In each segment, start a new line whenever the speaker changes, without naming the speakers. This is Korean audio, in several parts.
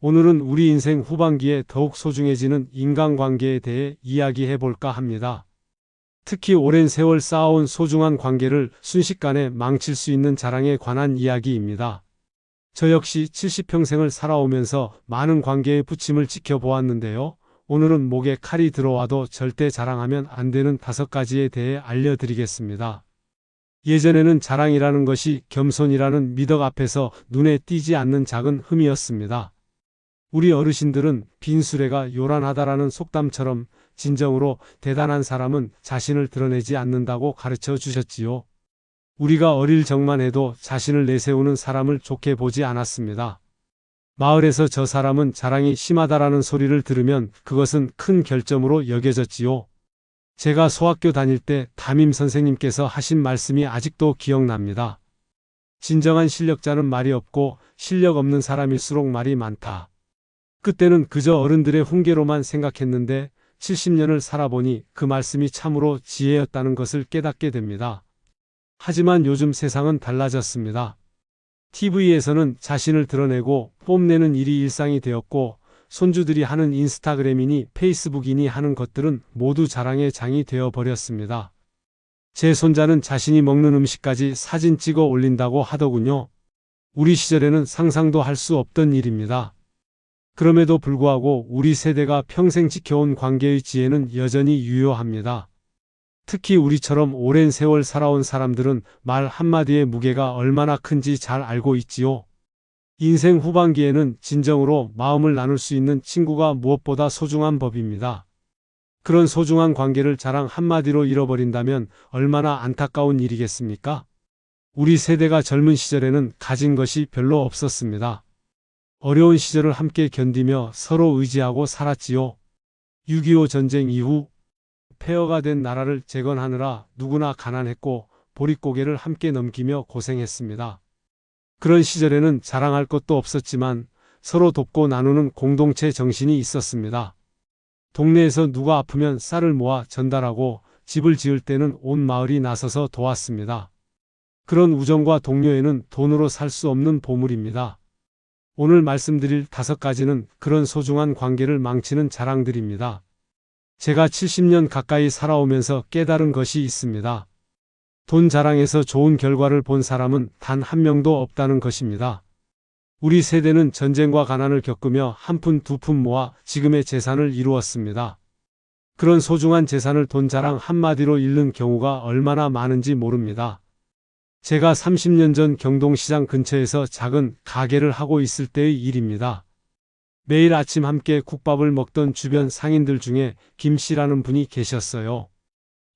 오늘은 우리 인생 후반기에 더욱 소중해지는 인간관계에 대해 이야기해 볼까 합니다. 특히 오랜 세월 쌓아온 소중한 관계를 순식간에 망칠 수 있는 자랑에 관한 이야기입니다. 저 역시 70평생을 살아오면서 많은 관계의 부침을 지켜보았는데요. 오늘은 목에 칼이 들어와도 절대 자랑하면 안 되는 5가지에 대해 알려드리겠습니다. 예전에는 자랑이라는 것이 겸손이라는 미덕 앞에서 눈에 띄지 않는 작은 흠이었습니다. 우리 어르신들은 빈수레가 요란하다라는 속담처럼 진정으로 대단한 사람은 자신을 드러내지 않는다고 가르쳐 주셨지요. 우리가 어릴 적만 해도 자신을 내세우는 사람을 좋게 보지 않았습니다. 마을에서 저 사람은 자랑이 심하다라는 소리를 들으면 그것은 큰 결점으로 여겨졌지요. 제가 소학교 다닐 때 담임 선생님께서 하신 말씀이 아직도 기억납니다. 진정한 실력자는 말이 없고 실력 없는 사람일수록 말이 많다. 그때는 그저 어른들의 훈계로만 생각했는데 70년을 살아보니 그 말씀이 참으로 지혜였다는 것을 깨닫게 됩니다. 하지만 요즘 세상은 달라졌습니다. TV에서는 자신을 드러내고 뽐내는 일이 일상이 되었고 손주들이 하는 인스타그램이니 페이스북이니 하는 것들은 모두 자랑의 장이 되어버렸습니다. 제 손자는 자신이 먹는 음식까지 사진 찍어 올린다고 하더군요. 우리 시절에는 상상도 할 수 없던 일입니다. 그럼에도 불구하고 우리 세대가 평생 지켜온 관계의 지혜는 여전히 유효합니다. 특히 우리처럼 오랜 세월 살아온 사람들은 말 한마디의 무게가 얼마나 큰지 잘 알고 있지요. 인생 후반기에는 진정으로 마음을 나눌 수 있는 친구가 무엇보다 소중한 법입니다. 그런 소중한 관계를 자랑 한마디로 잃어버린다면 얼마나 안타까운 일이겠습니까? 우리 세대가 젊은 시절에는 가진 것이 별로 없었습니다. 어려운 시절을 함께 견디며 서로 의지하고 살았지요. 6.25 전쟁 이후 폐허가 된 나라를 재건하느라 누구나 가난했고 보릿고개를 함께 넘기며 고생했습니다. 그런 시절에는 자랑할 것도 없었지만 서로 돕고 나누는 공동체 정신이 있었습니다. 동네에서 누가 아프면 쌀을 모아 전달하고 집을 지을 때는 온 마을이 나서서 도왔습니다. 그런 우정과 동료애는 돈으로 살 수 없는 보물입니다. 오늘 말씀드릴 5가지는 그런 소중한 관계를 망치는 자랑들입니다. 제가 70년 가까이 살아오면서 깨달은 것이 있습니다. 돈 자랑에서 좋은 결과를 본 사람은 단 한 명도 없다는 것입니다. 우리 세대는 전쟁과 가난을 겪으며 한 푼 두 푼 모아 지금의 재산을 이루었습니다. 그런 소중한 재산을 돈 자랑 한마디로 잃는 경우가 얼마나 많은지 모릅니다. 제가 30년 전 경동시장 근처에서 작은 가게를 하고 있을 때의 일입니다. 매일 아침 함께 국밥을 먹던 주변 상인들 중에 김 씨라는 분이 계셨어요.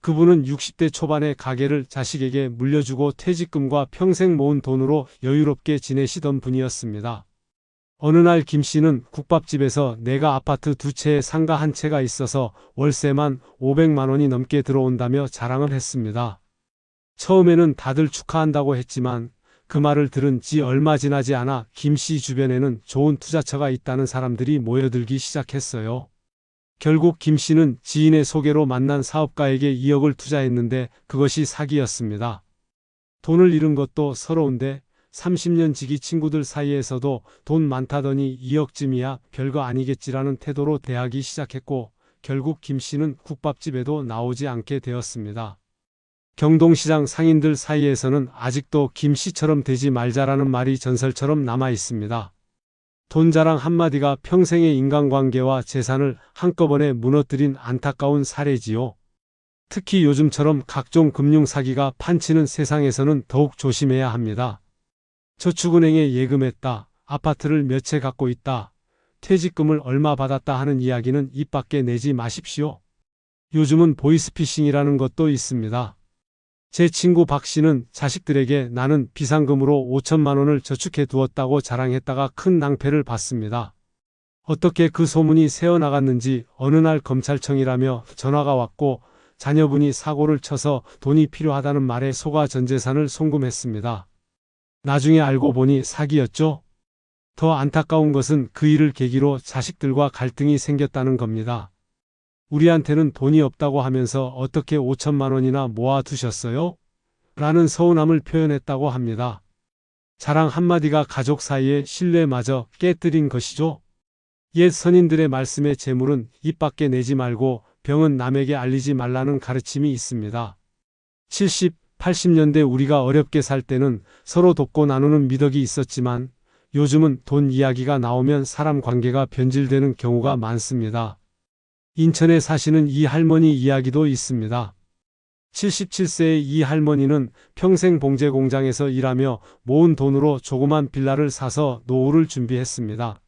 그분은 60대 초반에 가게를 자식에게 물려주고 퇴직금과 평생 모은 돈으로 여유롭게 지내시던 분이었습니다. 어느 날 김 씨는 국밥집에서 내가 아파트 2채에 상가 1채가 있어서 월세만 500만 원이 넘게 들어온다며 자랑을 했습니다. 처음에는 다들 축하한다고 했지만 그 말을 들은 지 얼마 지나지 않아 김 씨 주변에는 좋은 투자처가 있다는 사람들이 모여들기 시작했어요. 결국 김 씨는 지인의 소개로 만난 사업가에게 2억을 투자했는데 그것이 사기였습니다. 돈을 잃은 것도 서러운데 30년 지기 친구들 사이에서도 돈 많다더니 2억쯤이야 별거 아니겠지라는 태도로 대하기 시작했고 결국 김 씨는 국밥집에도 나오지 않게 되었습니다. 경동시장 상인들 사이에서는 아직도 김 씨처럼 되지 말자라는 말이 전설처럼 남아 있습니다. 돈 자랑 한마디가 평생의 인간관계와 재산을 한꺼번에 무너뜨린 안타까운 사례지요. 특히 요즘처럼 각종 금융사기가 판치는 세상에서는 더욱 조심해야 합니다. 저축은행에 예금했다, 아파트를 몇 채 갖고 있다, 퇴직금을 얼마 받았다 하는 이야기는 입 밖에 내지 마십시오. 요즘은 보이스피싱이라는 것도 있습니다. 제 친구 박 씨는 자식들에게 나는 비상금으로 5천만 원을 저축해 두었다고 자랑했다가 큰 낭패를 봤습니다. 어떻게 그 소문이 새어나갔는지 어느 날 검찰청이라며 전화가 왔고 자녀분이 사고를 쳐서 돈이 필요하다는 말에 속아 전 재산을 송금했습니다. 나중에 알고 보니 사기였죠. 더 안타까운 것은 그 일을 계기로 자식들과 갈등이 생겼다는 겁니다. 우리한테는 돈이 없다고 하면서 어떻게 5천만 원이나 모아두셨어요? 라는 서운함을 표현했다고 합니다. 자랑 한마디가 가족 사이의 신뢰마저 깨뜨린 것이죠. 옛 선인들의 말씀에 재물은 입 밖에 내지 말고 병은 남에게 알리지 말라는 가르침이 있습니다. 70, 80년대 우리가 어렵게 살 때는 서로 돕고 나누는 미덕이 있었지만 요즘은 돈 이야기가 나오면 사람 관계가 변질되는 경우가 많습니다. 인천에 사시는 이 할머니 이야기도 있습니다. 77세의 이 할머니는 평생 봉제 공장에서 일하며 모은 돈으로 조그만 빌라를 사서 노후를 준비했습니다.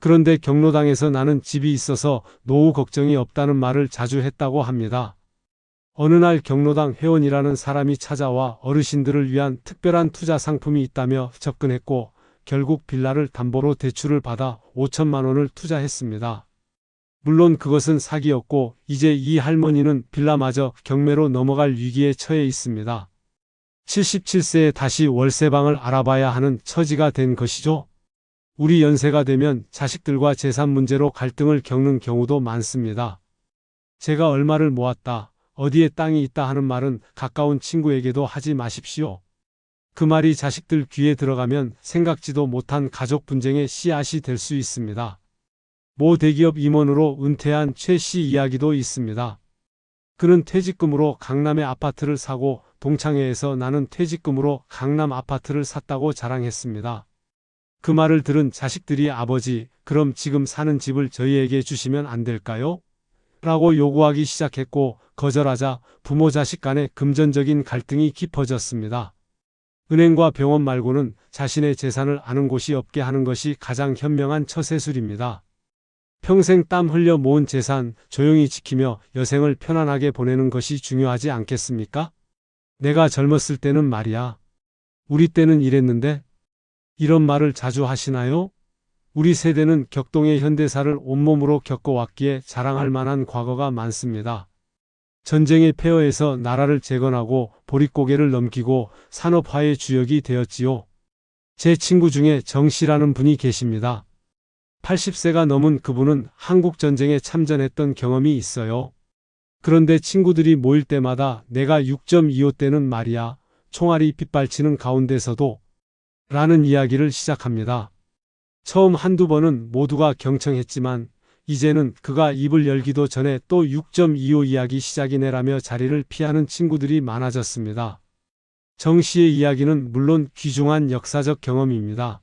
그런데 경로당에서 나는 집이 있어서 노후 걱정이 없다는 말을 자주 했다고 합니다. 어느 날 경로당 회원이라는 사람이 찾아와 어르신들을 위한 특별한 투자 상품이 있다며 접근했고 결국 빌라를 담보로 대출을 받아 5천만 원을 투자했습니다. 물론 그것은 사기였고 이제 이 할머니는 빌라마저 경매로 넘어갈 위기에 처해 있습니다. 77세에 다시 월세방을 알아봐야 하는 처지가 된 것이죠. 우리 연세가 되면 자식들과 재산 문제로 갈등을 겪는 경우도 많습니다. 제가 얼마를 모았다, 어디에 땅이 있다 하는 말은 가까운 친구에게도 하지 마십시오. 그 말이 자식들 귀에 들어가면 생각지도 못한 가족 분쟁의 씨앗이 될 수 있습니다. 모 대기업 임원으로 은퇴한 최 씨 이야기도 있습니다. 그는 퇴직금으로 강남에 아파트를 사고 동창회에서 나는 퇴직금으로 강남 아파트를 샀다고 자랑했습니다. 그 말을 들은 자식들이 아버지, 그럼 지금 사는 집을 저희에게 주시면 안 될까요? 라고 요구하기 시작했고 거절하자 부모 자식 간의 금전적인 갈등이 깊어졌습니다. 은행과 병원 말고는 자신의 재산을 아는 곳이 없게 하는 것이 가장 현명한 처세술입니다. 평생 땀 흘려 모은 재산 조용히 지키며 여생을 편안하게 보내는 것이 중요하지 않겠습니까? 내가 젊었을 때는 말이야. 우리 때는 이랬는데? 이런 말을 자주 하시나요? 우리 세대는 격동의 현대사를 온몸으로 겪어왔기에 자랑할 만한 과거가 많습니다. 전쟁의 폐허에서 나라를 재건하고 보릿고개를 넘기고 산업화의 주역이 되었지요. 제 친구 중에 정 씨라는 분이 계십니다. 80세가 넘은 그분은 한국전쟁에 참전했던 경험이 있어요. 그런데 친구들이 모일 때마다 내가 6.25 때는 말이야, 총알이 빗발치는 가운데서도 라는 이야기를 시작합니다. 처음 한두 번은 모두가 경청했지만 이제는 그가 입을 열기도 전에 또 6.25 이야기 시작이네라며 자리를 피하는 친구들이 많아졌습니다. 정 씨의 이야기는 물론 귀중한 역사적 경험입니다.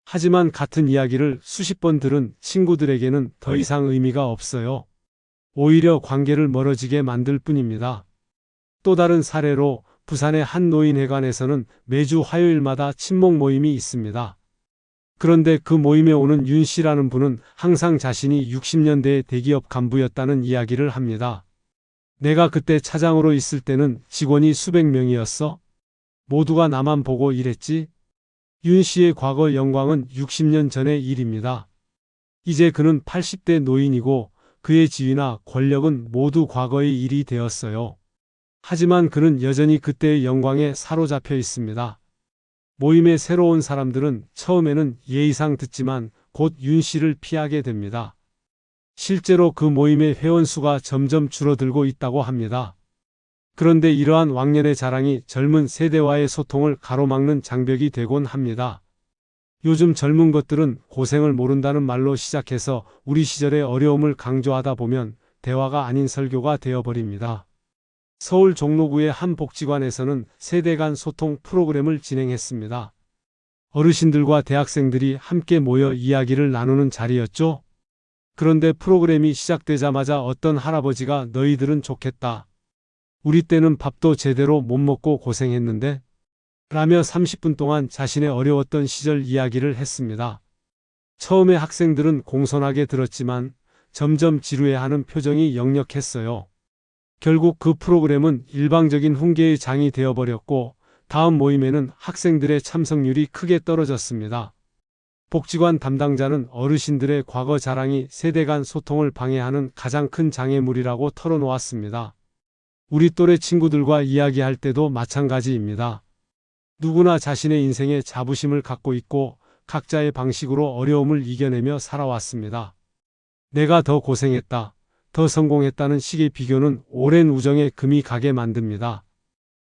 하지만 같은 이야기를 수십 번 들은 친구들에게는 더 이상 의미가 없어요. 오히려 관계를 멀어지게 만들 뿐입니다. 또 다른 사례로 부산의 한 노인회관에서는 매주 화요일마다 친목 모임이 있습니다. 그런데 그 모임에 오는 윤 씨라는 분은 항상 자신이 60년대의 대기업 간부였다는 이야기를 합니다. 내가 그때 차장으로 있을 때는 직원이 수백 명이었어. 모두가 나만 보고 일했지. 윤 씨의 과거 영광은 60년 전의 일입니다. 이제 그는 80대 노인이고 그의 지위나 권력은 모두 과거의 일이 되었어요. 하지만 그는 여전히 그때의 영광에 사로잡혀 있습니다. 모임에 새로 온 사람들은 처음에는 예의상 듣지만 곧 윤 씨를 피하게 됩니다. 실제로 그 모임의 회원수가 점점 줄어들고 있다고 합니다. 그런데 이러한 왕년의 자랑이 젊은 세대와의 소통을 가로막는 장벽이 되곤 합니다. 요즘 젊은 것들은 고생을 모른다는 말로 시작해서 우리 시절의 어려움을 강조하다 보면 대화가 아닌 설교가 되어버립니다. 서울 종로구의 한 복지관에서는 세대 간 소통 프로그램을 진행했습니다. 어르신들과 대학생들이 함께 모여 이야기를 나누는 자리였죠. 그런데 프로그램이 시작되자마자 어떤 할아버지가 너희들은 좋겠다. 우리 때는 밥도 제대로 못 먹고 고생했는데? 라며 30분 동안 자신의 어려웠던 시절 이야기를 했습니다. 처음에 학생들은 공손하게 들었지만 점점 지루해하는 표정이 역력했어요. 결국 그 프로그램은 일방적인 훈계의 장이 되어버렸고 다음 모임에는 학생들의 참석률이 크게 떨어졌습니다. 복지관 담당자는 어르신들의 과거 자랑이 세대 간 소통을 방해하는 가장 큰 장애물이라고 털어놓았습니다. 우리 또래 친구들과 이야기할 때도 마찬가지입니다. 누구나 자신의 인생에 자부심을 갖고 있고 각자의 방식으로 어려움을 이겨내며 살아왔습니다. 내가 더 고생했다, 더 성공했다는 식의 비교는 오랜 우정에 금이 가게 만듭니다.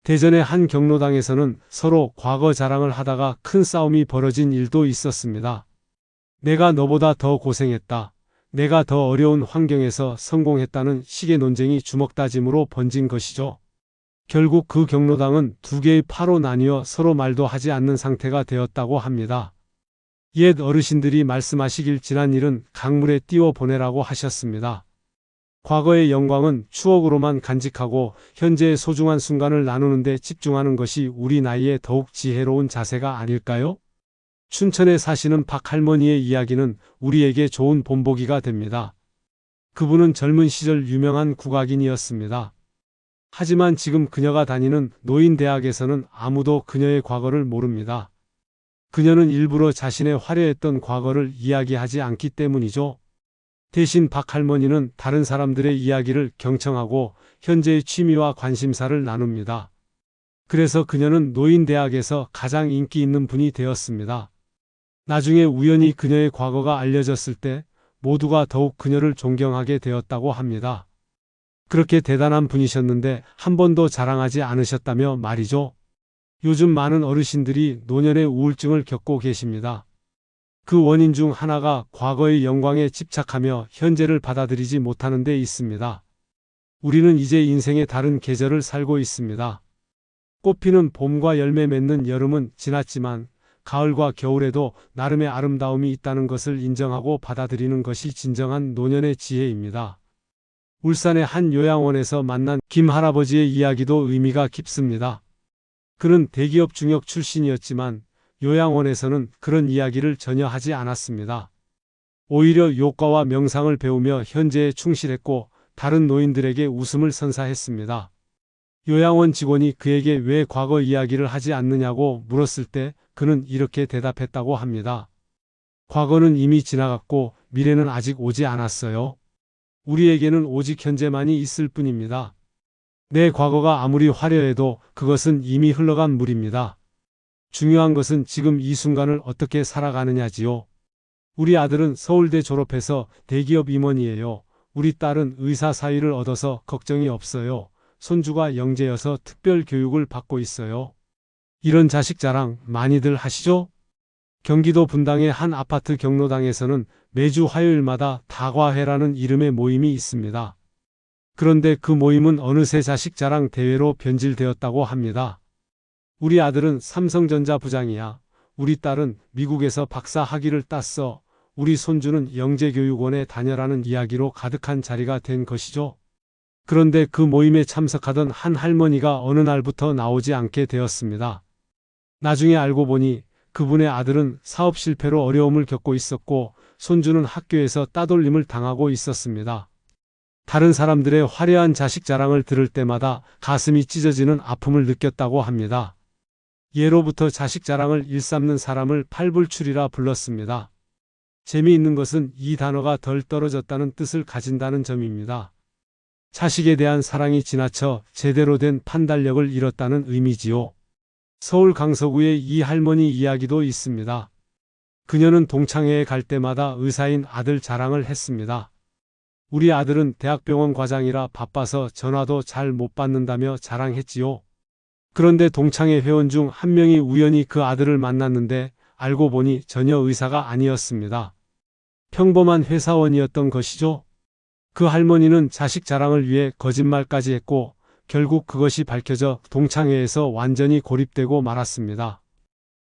대전의 한 경로당에서는 서로 과거 자랑을 하다가 큰 싸움이 벌어진 일도 있었습니다. 내가 너보다 더 고생했다. 내가 더 어려운 환경에서 성공했다는 식의 논쟁이 주먹다짐으로 번진 것이죠. 결국 그 경로당은 두 개의 파로 나뉘어 서로 말도 하지 않는 상태가 되었다고 합니다. 옛 어르신들이 말씀하시길 지난 일은 강물에 띄워 보내라고 하셨습니다. 과거의 영광은 추억으로만 간직하고 현재의 소중한 순간을 나누는 데 집중하는 것이 우리 나이에 더욱 지혜로운 자세가 아닐까요? 춘천에 사시는 박 할머니의 이야기는 우리에게 좋은 본보기가 됩니다. 그분은 젊은 시절 유명한 국악인이었습니다. 하지만 지금 그녀가 다니는 노인대학에서는 아무도 그녀의 과거를 모릅니다. 그녀는 일부러 자신의 화려했던 과거를 이야기하지 않기 때문이죠. 대신 박 할머니는 다른 사람들의 이야기를 경청하고 현재의 취미와 관심사를 나눕니다. 그래서 그녀는 노인대학에서 가장 인기 있는 분이 되었습니다. 나중에 우연히 그녀의 과거가 알려졌을 때 모두가 더욱 그녀를 존경하게 되었다고 합니다. 그렇게 대단한 분이셨는데 한 번도 자랑하지 않으셨다며 말이죠. 요즘 많은 어르신들이 노년의 우울증을 겪고 계십니다. 그 원인 중 하나가 과거의 영광에 집착하며 현재를 받아들이지 못하는 데 있습니다. 우리는 이제 인생의 다른 계절을 살고 있습니다. 꽃피는 봄과 열매 맺는 여름은 지났지만 가을과 겨울에도 나름의 아름다움이 있다는 것을 인정하고 받아들이는 것이 진정한 노년의 지혜입니다. 울산의 한 요양원에서 만난 김 할아버지의 이야기도 의미가 깊습니다. 그는 대기업 중역 출신이었지만 요양원에서는 그런 이야기를 전혀 하지 않았습니다. 오히려 요가와 명상을 배우며 현재에 충실했고 다른 노인들에게 웃음을 선사했습니다. 요양원 직원이 그에게 왜 과거 이야기를 하지 않느냐고 물었을 때 그는 이렇게 대답했다고 합니다. 과거는 이미 지나갔고 미래는 아직 오지 않았어요. 우리에게는 오직 현재만이 있을 뿐입니다. 내 과거가 아무리 화려해도 그것은 이미 흘러간 물입니다. 중요한 것은 지금 이 순간을 어떻게 살아가느냐지요. 우리 아들은 서울대 졸업해서 대기업 임원이에요. 우리 딸은 의사 사위를 얻어서 걱정이 없어요. 손주가 영재여서 특별 교육을 받고 있어요. 이런 자식 자랑 많이들 하시죠? 경기도 분당의 한 아파트 경로당에서는 매주 화요일마다 다과회라는 이름의 모임이 있습니다. 그런데 그 모임은 어느새 자식 자랑 대회로 변질되었다고 합니다. 우리 아들은 삼성전자 부장이야. 우리 딸은 미국에서 박사 학위를 땄어. 우리 손주는 영재교육원에 다녀라는 이야기로 가득한 자리가 된 것이죠. 그런데 그 모임에 참석하던 한 할머니가 어느 날부터 나오지 않게 되었습니다. 나중에 알고 보니 그분의 아들은 사업 실패로 어려움을 겪고 있었고 손주는 학교에서 따돌림을 당하고 있었습니다. 다른 사람들의 화려한 자식 자랑을 들을 때마다 가슴이 찢어지는 아픔을 느꼈다고 합니다. 예로부터 자식 자랑을 일삼는 사람을 팔불출이라 불렀습니다. 재미있는 것은 이 단어가 덜 떨어졌다는 뜻을 가진다는 점입니다. 자식에 대한 사랑이 지나쳐 제대로 된 판단력을 잃었다는 의미지요. 서울 강서구의 이 할머니 이야기도 있습니다. 그녀는 동창회에 갈 때마다 의사인 아들 자랑을 했습니다. 우리 아들은 대학병원 과장이라 바빠서 전화도 잘 못 받는다며 자랑했지요. 그런데 동창회 회원 중 한 명이 우연히 그 아들을 만났는데 알고 보니 전혀 의사가 아니었습니다. 평범한 회사원이었던 것이죠. 그 할머니는 자식 자랑을 위해 거짓말까지 했고 결국 그것이 밝혀져 동창회에서 완전히 고립되고 말았습니다.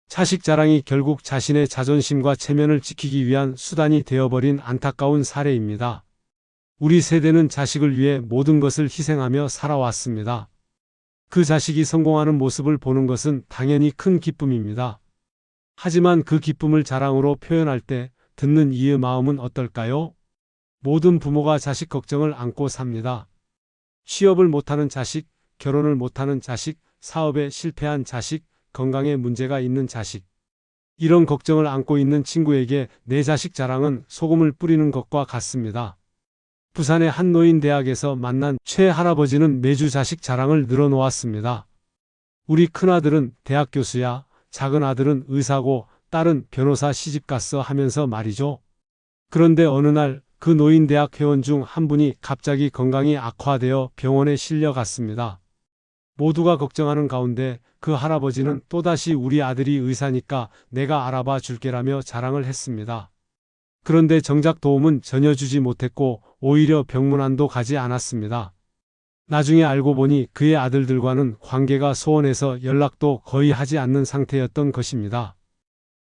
자식 자랑이 결국 자신의 자존심과 체면을 지키기 위한 수단이 되어버린 안타까운 사례입니다. 우리 세대는 자식을 위해 모든 것을 희생하며 살아왔습니다. 그 자식이 성공하는 모습을 보는 것은 당연히 큰 기쁨입니다. 하지만 그 기쁨을 자랑으로 표현할 때 듣는 이의 마음은 어떨까요? 모든 부모가 자식 걱정을 안고 삽니다. 취업을 못하는 자식, 결혼을 못하는 자식, 사업에 실패한 자식, 건강에 문제가 있는 자식. 이런 걱정을 안고 있는 친구에게 내 자식 자랑은 소금을 뿌리는 것과 같습니다. 부산의 한 노인대학에서 만난 최 할아버지는 매주 자식 자랑을 늘어놓았습니다. 우리 큰아들은 대학 교수야, 작은 아들은 의사고 딸은 변호사 시집갔어 하면서 말이죠. 그런데 어느 날 그 노인대학 회원 중 한 분이 갑자기 건강이 악화되어 병원에 실려갔습니다. 모두가 걱정하는 가운데 그 할아버지는 또다시 우리 아들이 의사니까 내가 알아봐 줄게라며 자랑을 했습니다. 그런데 정작 도움은 전혀 주지 못했고 오히려 병문안도 가지 않았습니다. 나중에 알고 보니 그의 아들들과는 관계가 소원해서 연락도 거의 하지 않는 상태였던 것입니다.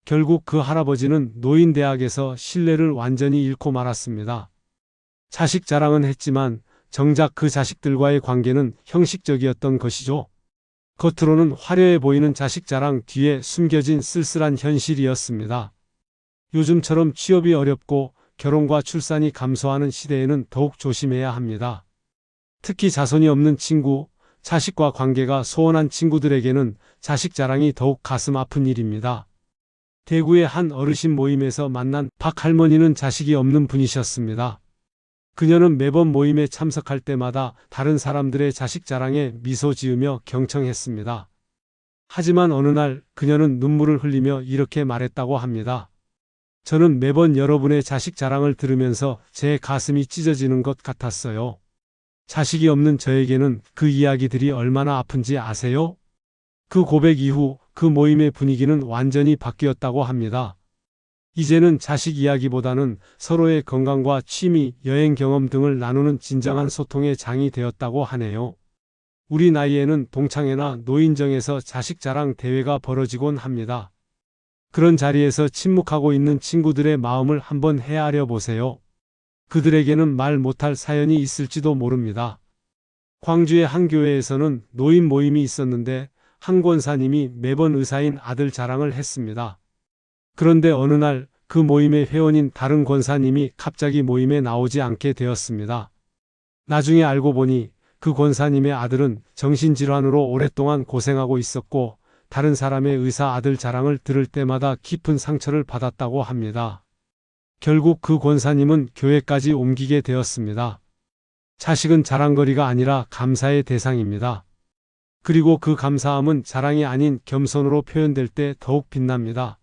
결국 그 할아버지는 노인대학에서 신뢰를 완전히 잃고 말았습니다. 자식 자랑은 했지만 정작 그 자식들과의 관계는 형식적이었던 것이죠. 겉으로는 화려해 보이는 자식 자랑 뒤에 숨겨진 쓸쓸한 현실이었습니다. 요즘처럼 취업이 어렵고 결혼과 출산이 감소하는 시대에는 더욱 조심해야 합니다. 특히 자손이 없는 친구, 자식과 관계가 소원한 친구들에게는 자식 자랑이 더욱 가슴 아픈 일입니다. 대구의 한 어르신 모임에서 만난 박 할머니는 자식이 없는 분이셨습니다. 그녀는 매번 모임에 참석할 때마다 다른 사람들의 자식 자랑에 미소 지으며 경청했습니다. 하지만 어느 날 그녀는 눈물을 흘리며 이렇게 말했다고 합니다. 저는 매번 여러분의 자식 자랑을 들으면서 제 가슴이 찢어지는 것 같았어요. 자식이 없는 저에게는 그 이야기들이 얼마나 아픈지 아세요? 그 고백 이후 그 모임의 분위기는 완전히 바뀌었다고 합니다. 이제는 자식 이야기보다는 서로의 건강과 취미, 여행 경험 등을 나누는 진정한 소통의 장이 되었다고 하네요. 우리 나이에는 동창회나 노인정에서 자식 자랑 대회가 벌어지곤 합니다. 그런 자리에서 침묵하고 있는 친구들의 마음을 한번 헤아려 보세요. 그들에게는 말 못할 사연이 있을지도 모릅니다. 광주의 한 교회에서는 노인 모임이 있었는데 한 권사님이 매번 의사인 아들 자랑을 했습니다. 그런데 어느 날 그 모임의 회원인 다른 권사님이 갑자기 모임에 나오지 않게 되었습니다. 나중에 알고 보니 그 권사님의 아들은 정신질환으로 오랫동안 고생하고 있었고 다른 사람의 의사 아들 자랑을 들을 때마다 깊은 상처를 받았다고 합니다. 결국 그 권사님은 교회까지 옮기게 되었습니다. 자식은 자랑거리가 아니라 감사의 대상입니다. 그리고 그 감사함은 자랑이 아닌 겸손으로 표현될 때 더욱 빛납니다.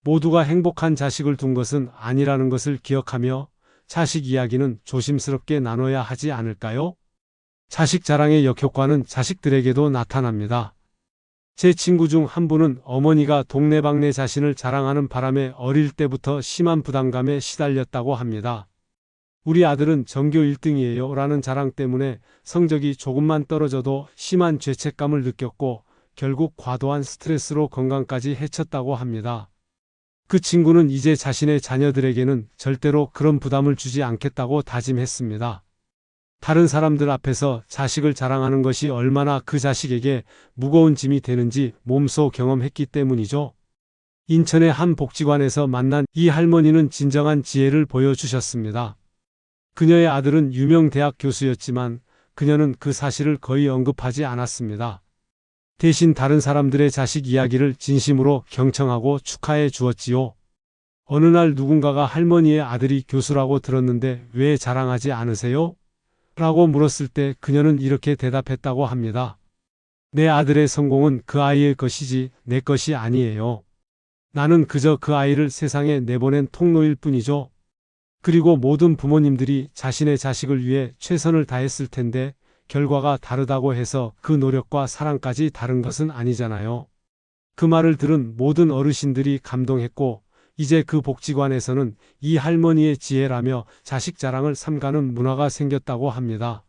모두가 행복한 자식을 둔 것은 아니라는 것을 기억하며 자식 이야기는 조심스럽게 나눠야 하지 않을까요? 자식 자랑의 역효과는 자식들에게도 나타납니다. 제 친구 중 한 분은 어머니가 동네방네 자신을 자랑하는 바람에 어릴 때부터 심한 부담감에 시달렸다고 합니다. 우리 아들은 전교 1등이에요 라는 자랑 때문에 성적이 조금만 떨어져도 심한 죄책감을 느꼈고 결국 과도한 스트레스로 건강까지 해쳤다고 합니다. 그 친구는 이제 자신의 자녀들에게는 절대로 그런 부담을 주지 않겠다고 다짐했습니다. 다른 사람들 앞에서 자식을 자랑하는 것이 얼마나 그 자식에게 무거운 짐이 되는지 몸소 경험했기 때문이죠. 인천의 한 복지관에서 만난 이 할머니는 진정한 지혜를 보여주셨습니다. 그녀의 아들은 유명 대학 교수였지만 그녀는 그 사실을 거의 언급하지 않았습니다. 대신 다른 사람들의 자식 이야기를 진심으로 경청하고 축하해 주었지요. 어느 날 누군가가 할머니의 아들이 교수라고 들었는데 왜 자랑하지 않으세요? 라고 물었을 때 그녀는 이렇게 대답했다고 합니다. 내 아들의 성공은 그 아이의 것이지 내 것이 아니에요. 나는 그저 그 아이를 세상에 내보낸 통로일 뿐이죠. 그리고 모든 부모님들이 자신의 자식을 위해 최선을 다했을 텐데 결과가 다르다고 해서 그 노력과 사랑까지 다른 것은 아니잖아요. 그 말을 들은 모든 어르신들이 감동했고 이제 그 복지관에서는 이 할머니의 지혜라며 자식 자랑을 삼가는 문화가 생겼다고 합니다.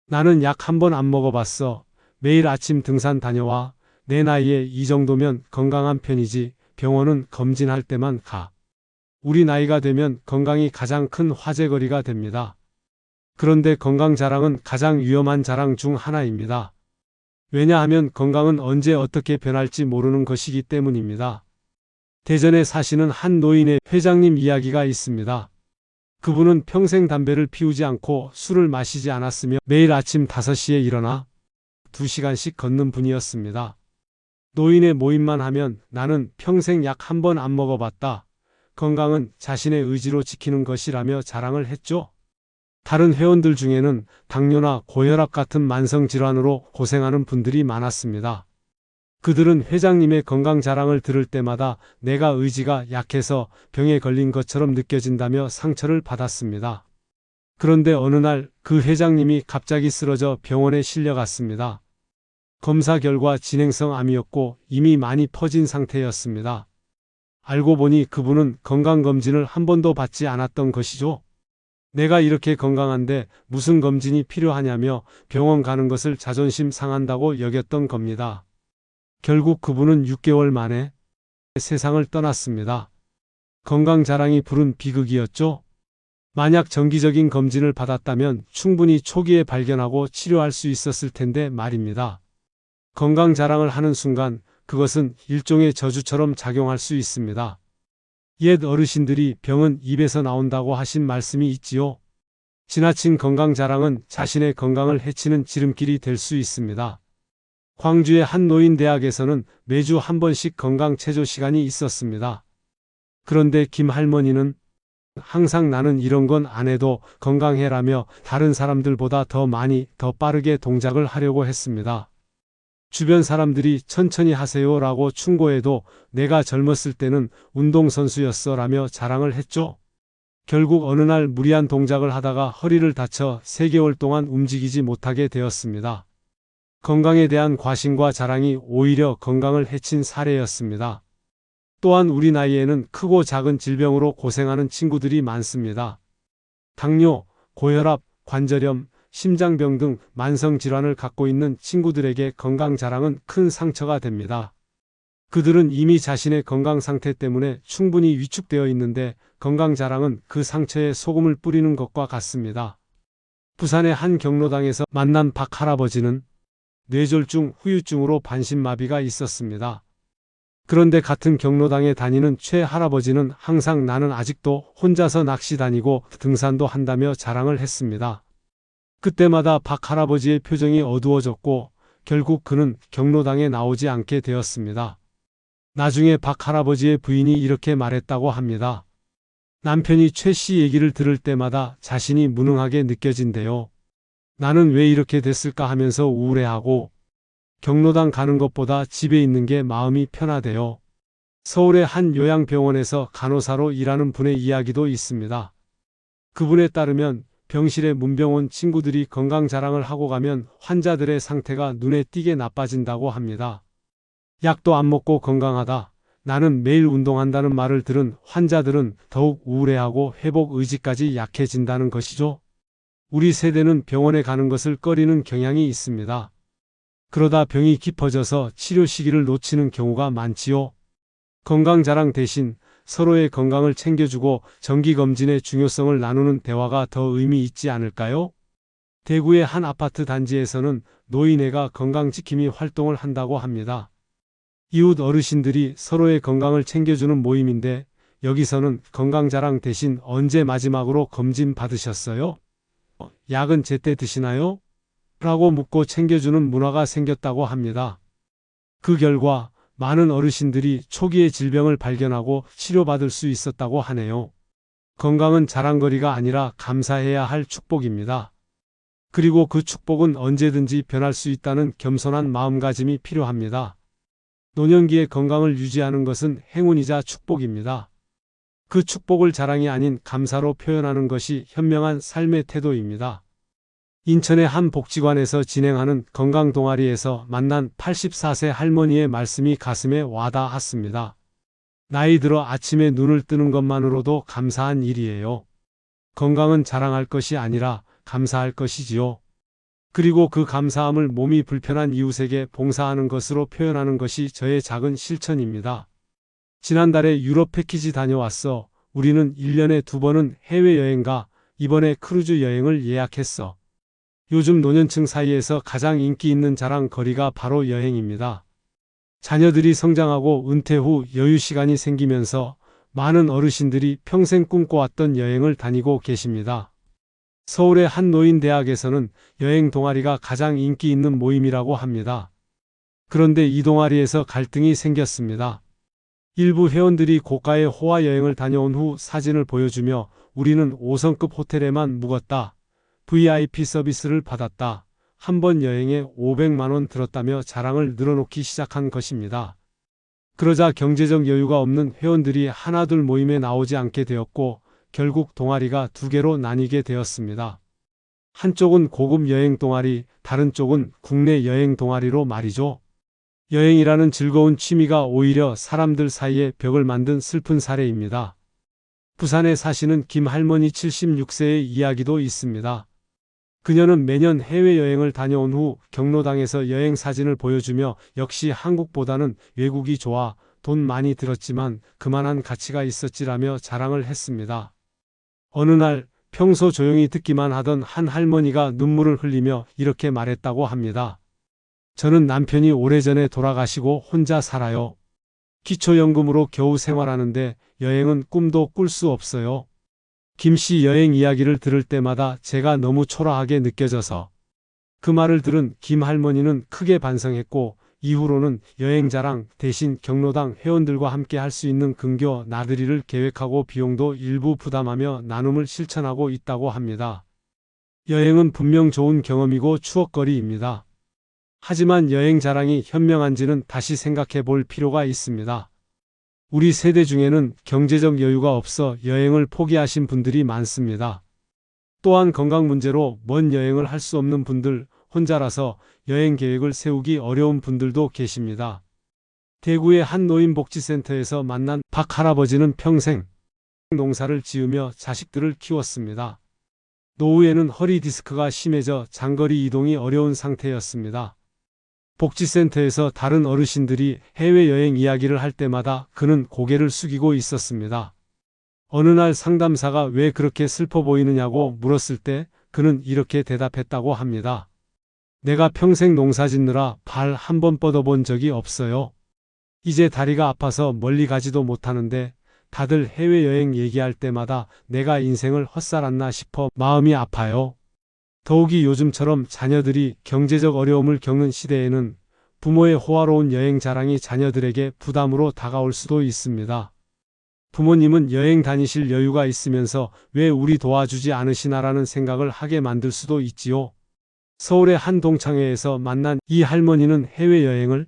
나는 약 한 번 안 먹어봤어. 매일 아침 등산 다녀와. 내 나이에 이 정도면 건강한 편이지. 병원은 검진할 때만 가. 우리 나이가 되면 건강이 가장 큰 화제거리가 됩니다. 그런데 건강 자랑은 가장 위험한 자랑 중 하나입니다. 왜냐하면 건강은 언제 어떻게 변할지 모르는 것이기 때문입니다. 대전에 사시는 한 노인의 회장님 이야기가 있습니다. 그분은 평생 담배를 피우지 않고 술을 마시지 않았으며 매일 아침 5시에 일어나 2시간씩 걷는 분이었습니다. 노인의 모임만 하면 나는 평생 약 한 번 안 먹어봤다. 건강은 자신의 의지로 지키는 것이라며 자랑을 했죠. 다른 회원들 중에는 당뇨나 고혈압 같은 만성질환으로 고생하는 분들이 많았습니다. 그들은 회장님의 건강 자랑을 들을 때마다 내가 의지가 약해서 병에 걸린 것처럼 느껴진다며 상처를 받았습니다. 그런데 어느 날 그 회장님이 갑자기 쓰러져 병원에 실려갔습니다. 검사 결과 진행성 암이었고 이미 많이 퍼진 상태였습니다. 알고 보니 그분은 건강검진을 한 번도 받지 않았던 것이죠. 내가 이렇게 건강한데 무슨 검진이 필요하냐며 병원 가는 것을 자존심 상한다고 여겼던 겁니다. 결국 그분은 6개월 만에 세상을 떠났습니다. 건강 자랑이 부른 비극이었죠. 만약 정기적인 검진을 받았다면 충분히 초기에 발견하고 치료할 수 있었을 텐데 말입니다. 건강 자랑을 하는 순간 그것은 일종의 저주처럼 작용할 수 있습니다. 옛 어르신들이 병은 입에서 나온다고 하신 말씀이 있지요. 지나친 건강 자랑은 자신의 건강을 해치는 지름길이 될 수 있습니다. 광주의 한 노인대학에서는 매주 한 번씩 건강 체조 시간이 있었습니다. 그런데 김 할머니는 항상 나는 이런 건 안 해도 건강해라며 다른 사람들보다 더 많이 더 빠르게 동작을 하려고 했습니다. 주변 사람들이 천천히 하세요라고 충고해도 내가 젊었을 때는 운동선수였어 라며 자랑을 했죠. 결국 어느 날 무리한 동작을 하다가 허리를 다쳐 3개월 동안 움직이지 못하게 되었습니다. 건강에 대한 과신과 자랑이 오히려 건강을 해친 사례였습니다. 또한 우리 나이에는 크고 작은 질병으로 고생하는 친구들이 많습니다. 당뇨, 고혈압, 관절염, 심장병 등 만성질환을 갖고 있는 친구들에게 건강 자랑은 큰 상처가 됩니다. 그들은 이미 자신의 건강 상태 때문에 충분히 위축되어 있는데 건강 자랑은 그 상처에 소금을 뿌리는 것과 같습니다. 부산의 한 경로당에서 만난 박 할아버지는 뇌졸중, 후유증으로 반신마비가 있었습니다. 그런데 같은 경로당에 다니는 최 할아버지는 항상 나는 아직도 혼자서 낚시 다니고 등산도 한다며 자랑을 했습니다. 그때마다 박 할아버지의 표정이 어두워졌고 결국 그는 경로당에 나오지 않게 되었습니다. 나중에 박 할아버지의 부인이 이렇게 말했다고 합니다. 남편이 최 씨 얘기를 들을 때마다 자신이 무능하게 느껴진대요. 나는 왜 이렇게 됐을까 하면서 우울해하고 경로당 가는 것보다 집에 있는 게 마음이 편하대요. 서울의 한 요양병원에서 간호사로 일하는 분의 이야기도 있습니다. 그분에 따르면 병실에 문병 온 친구들이 건강 자랑을 하고 가면 환자들의 상태가 눈에 띄게 나빠진다고 합니다. 약도 안 먹고 건강하다, 나는 매일 운동한다는 말을 들은 환자들은 더욱 우울해하고 회복 의지까지 약해진다는 것이죠. 우리 세대는 병원에 가는 것을 꺼리는 경향이 있습니다. 그러다 병이 깊어져서 치료 시기를 놓치는 경우가 많지요. 건강 자랑 대신 서로의 건강을 챙겨주고 정기검진의 중요성을 나누는 대화가 더 의미 있지 않을까요? 대구의 한 아파트 단지에서는 노인회가 건강지킴이 활동을 한다고 합니다. 이웃 어르신들이 서로의 건강을 챙겨주는 모임인데 여기서는 건강자랑 대신 언제 마지막으로 검진 받으셨어요? 약은 제때 드시나요? 라고 묻고 챙겨주는 문화가 생겼다고 합니다. 그 결과 많은 어르신들이 초기에 질병을 발견하고 치료받을 수 있었다고 하네요. 건강은 자랑거리가 아니라 감사해야 할 축복입니다. 그리고 그 축복은 언제든지 변할 수 있다는 겸손한 마음가짐이 필요합니다. 노년기의 건강을 유지하는 것은 행운이자 축복입니다. 그 축복을 자랑이 아닌 감사로 표현하는 것이 현명한 삶의 태도입니다. 인천의 한 복지관에서 진행하는 건강 동아리에서 만난 84세 할머니의 말씀이 가슴에 와닿았습니다. 나이 들어 아침에 눈을 뜨는 것만으로도 감사한 일이에요. 건강은 자랑할 것이 아니라 감사할 것이지요. 그리고 그 감사함을 몸이 불편한 이웃에게 봉사하는 것으로 표현하는 것이 저의 작은 실천입니다. 지난달에 유럽 패키지 다녀왔어. 우리는 1년에 2번은 해외여행 가. 이번에 크루즈 여행을 예약했어. 요즘 노년층 사이에서 가장 인기 있는 자랑거리가 바로 여행입니다. 자녀들이 성장하고 은퇴 후 여유 시간이 생기면서 많은 어르신들이 평생 꿈꿔왔던 여행을 다니고 계십니다. 서울의 한 노인대학에서는 여행 동아리가 가장 인기 있는 모임이라고 합니다. 그런데 이 동아리에서 갈등이 생겼습니다. 일부 회원들이 고가의 호화 여행을 다녀온 후 사진을 보여주며 우리는 5성급 호텔에만 묵었다. VIP 서비스를 받았다. 한 번 여행에 500만 원 들었다며 자랑을 늘어놓기 시작한 것입니다. 그러자 경제적 여유가 없는 회원들이 하나둘 모임에 나오지 않게 되었고 결국 동아리가 2개로 나뉘게 되었습니다. 한쪽은 고급 여행 동아리, 다른 쪽은 국내 여행 동아리로 말이죠. 여행이라는 즐거운 취미가 오히려 사람들 사이에 벽을 만든 슬픈 사례입니다. 부산에 사시는 김 할머니 76세의 이야기도 있습니다. 그녀는 매년 해외여행을 다녀온 후 경로당에서 여행 사진을 보여주며 역시 한국보다는 외국이 좋아, 돈 많이 들었지만 그만한 가치가 있었지라며 자랑을 했습니다. 어느 날 평소 조용히 듣기만 하던 한 할머니가 눈물을 흘리며 이렇게 말했다고 합니다. 저는 남편이 오래전에 돌아가시고 혼자 살아요. 기초연금으로 겨우 생활하는데 여행은 꿈도 꿀 수 없어요. 김 씨 여행 이야기를 들을 때마다 제가 너무 초라하게 느껴져서 그 말을 들은 김 할머니는 크게 반성했고 이후로는 여행자랑 대신 경로당 회원들과 함께 할 수 있는 근교 나들이를 계획하고 비용도 일부 부담하며 나눔을 실천하고 있다고 합니다. 여행은 분명 좋은 경험이고 추억거리입니다. 하지만 여행 자랑이 현명한지는 다시 생각해 볼 필요가 있습니다. 우리 세대 중에는 경제적 여유가 없어 여행을 포기하신 분들이 많습니다. 또한 건강 문제로 먼 여행을 할 수 없는 분들, 혼자라서 여행 계획을 세우기 어려운 분들도 계십니다. 대구의 한 노인복지센터에서 만난 박 할아버지는 평생 농사를 지으며 자식들을 키웠습니다. 노후에는 허리 디스크가 심해져 장거리 이동이 어려운 상태였습니다. 복지센터에서 다른 어르신들이 해외여행 이야기를 할 때마다 그는 고개를 숙이고 있었습니다. 어느 날 상담사가 왜 그렇게 슬퍼 보이느냐고 물었을 때 그는 이렇게 대답했다고 합니다. 내가 평생 농사 짓느라 발 한 번 뻗어본 적이 없어요. 이제 다리가 아파서 멀리 가지도 못하는데 다들 해외여행 얘기할 때마다 내가 인생을 헛살았나 싶어 마음이 아파요. 더욱이 요즘처럼 자녀들이 경제적 어려움을 겪는 시대에는 부모의 호화로운 여행 자랑이 자녀들에게 부담으로 다가올 수도 있습니다. 부모님은 여행 다니실 여유가 있으면서 왜 우리 도와주지 않으시나라는 생각을 하게 만들 수도 있지요. 서울의 한 동창회에서 만난 이 할머니는 해외여행을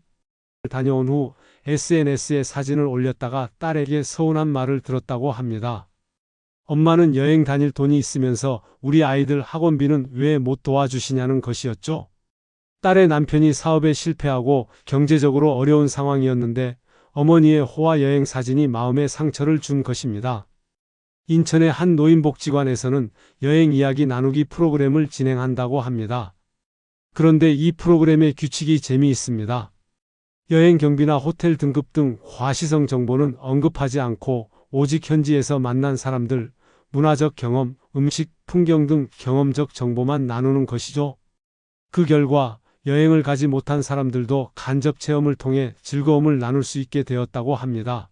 다녀온 후 SNS에 사진을 올렸다가 딸에게 서운한 말을 들었다고 합니다. 엄마는 여행 다닐 돈이 있으면서 우리 아이들 학원비는 왜 못 도와주시냐는 것이었죠. 딸의 남편이 사업에 실패하고 경제적으로 어려운 상황이었는데 어머니의 호화 여행 사진이 마음에 상처를 준 것입니다. 인천의 한 노인복지관에서는 여행 이야기 나누기 프로그램을 진행한다고 합니다. 그런데 이 프로그램의 규칙이 재미있습니다. 여행 경비나 호텔 등급 등 과시성 정보는 언급하지 않고 오직 현지에서 만난 사람들, 문화적 경험, 음식, 풍경 등 경험적 정보만 나누는 것이죠. 그 결과 여행을 가지 못한 사람들도 간접 체험을 통해 즐거움을 나눌 수 있게 되었다고 합니다.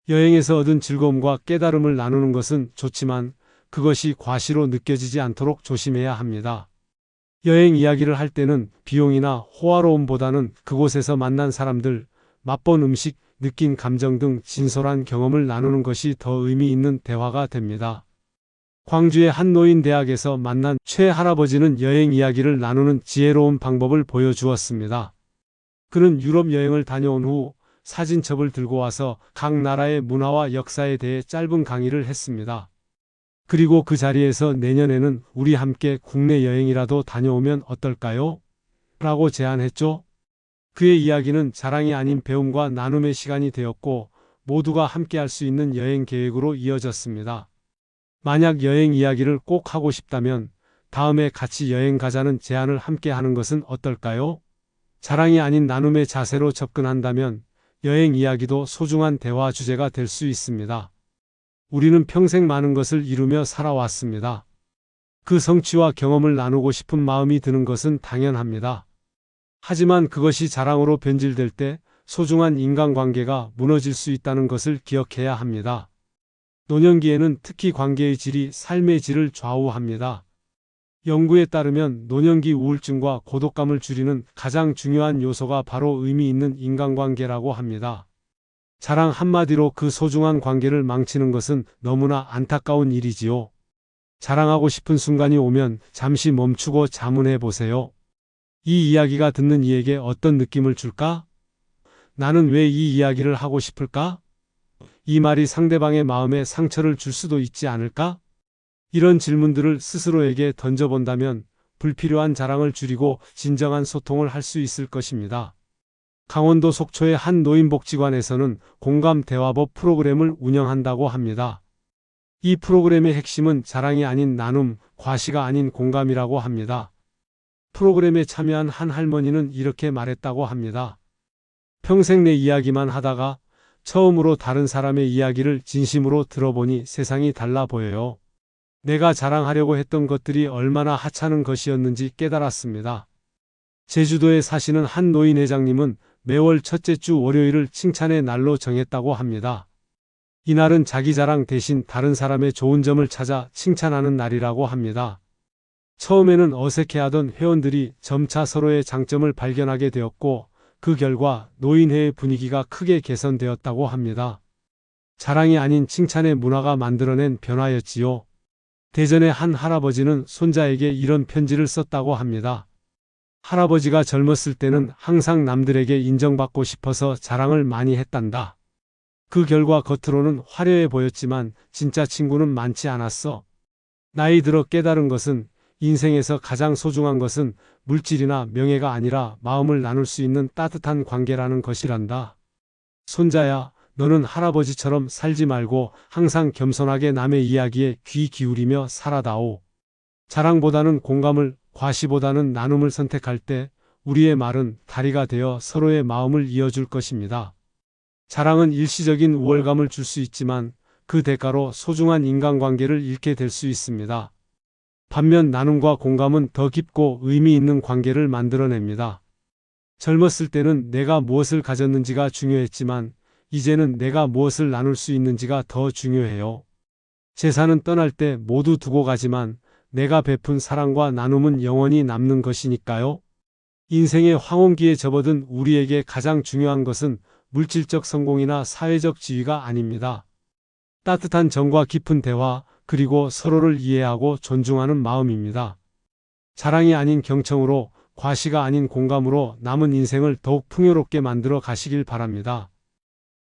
여행에서 얻은 즐거움과 깨달음을 나누는 것은 좋지만 그것이 과시로 느껴지지 않도록 조심해야 합니다. 여행 이야기를 할 때는 비용이나 호화로움보다는 그곳에서 만난 사람들, 맛본 음식, 느낀 감정 등 진솔한 경험을 나누는 것이 더 의미 있는 대화가 됩니다. 광주의 한 노인대학에서 만난 최 할아버지는 여행 이야기를 나누는 지혜로운 방법을 보여주었습니다. 그는 유럽 여행을 다녀온 후 사진첩을 들고 와서 각 나라의 문화와 역사에 대해 짧은 강의를 했습니다. 그리고 그 자리에서 내년에는 우리 함께 국내 여행이라도 다녀오면 어떨까요? 라고 제안했죠. 그의 이야기는 자랑이 아닌 배움과 나눔의 시간이 되었고 모두가 함께 할 수 있는 여행 계획으로 이어졌습니다. 만약 여행 이야기를 꼭 하고 싶다면 다음에 같이 여행 가자는 제안을 함께 하는 것은 어떨까요? 자랑이 아닌 나눔의 자세로 접근한다면 여행 이야기도 소중한 대화 주제가 될 수 있습니다. 우리는 평생 많은 것을 이루며 살아왔습니다. 그 성취와 경험을 나누고 싶은 마음이 드는 것은 당연합니다. 하지만 그것이 자랑으로 변질될 때 소중한 인간관계가 무너질 수 있다는 것을 기억해야 합니다. 노년기에는 특히 관계의 질이 삶의 질을 좌우합니다. 연구에 따르면 노년기 우울증과 고독감을 줄이는 가장 중요한 요소가 바로 의미 있는 인간관계라고 합니다. 자랑 한마디로 그 소중한 관계를 망치는 것은 너무나 안타까운 일이지요. 자랑하고 싶은 순간이 오면 잠시 멈추고 자문해 보세요. 이 이야기가 듣는 이에게 어떤 느낌을 줄까? 나는 왜 이 이야기를 하고 싶을까? 이 말이 상대방의 마음에 상처를 줄 수도 있지 않을까? 이런 질문들을 스스로에게 던져본다면 불필요한 자랑을 줄이고 진정한 소통을 할 수 있을 것입니다. 강원도 속초의 한 노인복지관에서는 공감 대화법 프로그램을 운영한다고 합니다. 이 프로그램의 핵심은 자랑이 아닌 나눔, 과시가 아닌 공감이라고 합니다. 프로그램에 참여한 한 할머니는 이렇게 말했다고 합니다. 평생 내 이야기만 하다가 처음으로 다른 사람의 이야기를 진심으로 들어보니 세상이 달라 보여요. 내가 자랑하려고 했던 것들이 얼마나 하찮은 것이었는지 깨달았습니다. 제주도에 사시는 한 노인 회장님은 매월 첫째 주 월요일을 칭찬의 날로 정했다고 합니다. 이날은 자기 자랑 대신 다른 사람의 좋은 점을 찾아 칭찬하는 날이라고 합니다. 처음에는 어색해하던 회원들이 점차 서로의 장점을 발견하게 되었고 그 결과 노인회의 분위기가 크게 개선되었다고 합니다. 자랑이 아닌 칭찬의 문화가 만들어낸 변화였지요. 대전의 한 할아버지는 손자에게 이런 편지를 썼다고 합니다. 할아버지가 젊었을 때는 항상 남들에게 인정받고 싶어서 자랑을 많이 했단다. 그 결과 겉으로는 화려해 보였지만 진짜 친구는 많지 않았어. 나이 들어 깨달은 것은 인생에서 가장 소중한 것은 물질이나 명예가 아니라 마음을 나눌 수 있는 따뜻한 관계라는 것이란다. 손자야, 너는 할아버지처럼 살지 말고 항상 겸손하게 남의 이야기에 귀 기울이며 살아다오. 자랑보다는 공감을, 과시보다는 나눔을 선택할 때 우리의 말은 다리가 되어 서로의 마음을 이어줄 것입니다. 자랑은 일시적인 우월감을 줄 수 있지만 그 대가로 소중한 인간관계를 잃게 될 수 있습니다. 반면 나눔과 공감은 더 깊고 의미 있는 관계를 만들어냅니다. 젊었을 때는 내가 무엇을 가졌는지가 중요했지만 이제는 내가 무엇을 나눌 수 있는지가 더 중요해요. 재산은 떠날 때 모두 두고 가지만 내가 베푼 사랑과 나눔은 영원히 남는 것이니까요. 인생의 황혼기에 접어든 우리에게 가장 중요한 것은 물질적 성공이나 사회적 지위가 아닙니다. 따뜻한 정과 깊은 대화, 그리고 서로를 이해하고 존중하는 마음입니다. 자랑이 아닌 경청으로, 과시가 아닌 공감으로 남은 인생을 더욱 풍요롭게 만들어 가시길 바랍니다.